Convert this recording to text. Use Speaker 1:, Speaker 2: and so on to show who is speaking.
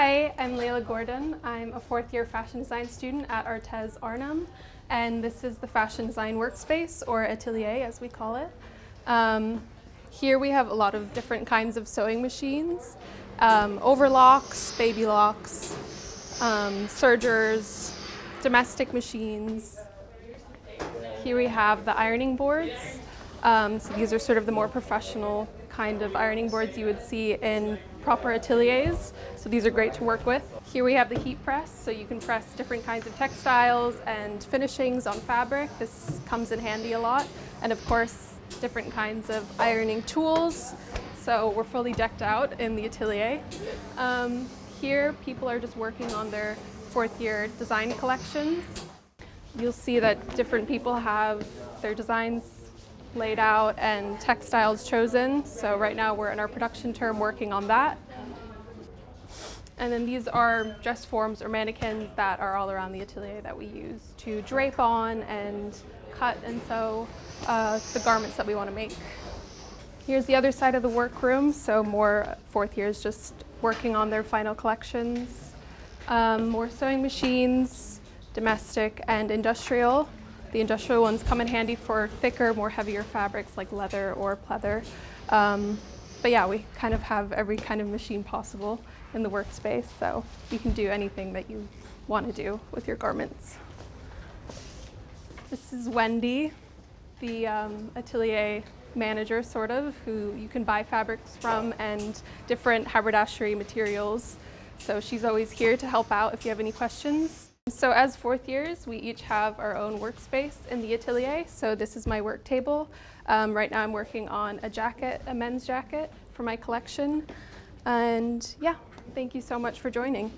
Speaker 1: Hi, I'm Layla Gordon. I'm a fourth year fashion design student at ArtEZ Arnhem, and this is the fashion design workspace, or atelier as we call it. Here we have a lot of different kinds of sewing machines, overlocks, baby locks, sergers, domestic machines. Here we have the ironing boards. So these are sort of the more professional kind of ironing boards you would see in proper ateliers. So these are great to work with. Here we have the heat press, so you can press different kinds of textiles and finishings on fabric. This comes in handy a lot. And of course, different kinds of ironing tools. So we're fully decked out in the atelier. Here, people are just working on their fourth year design collections. You'll see that different people have their designs laid out and textiles chosen. So right now we're in our production term working on that. And then these are dress forms or mannequins that are all around the atelier that we use to drape on and cut and sew the garments that we want to make. Here's the other side of the workroom, so more fourth years just working on their final collections. More sewing machines, domestic and industrial. The industrial ones come in handy for thicker, more heavier fabrics like leather or pleather. But yeah, we kind of have every kind of machine possible in the workspace, so you can do anything that you want to do with your garments. This is Wendy, the atelier manager, sort of, who you can buy fabrics from and different haberdashery materials. So she's always here to help out if you have any questions. So as fourth years, we each have our own workspace in the atelier. So this is my work table. Right now I'm working on a jacket, a men's jacket for my collection. And yeah, thank you so much for joining.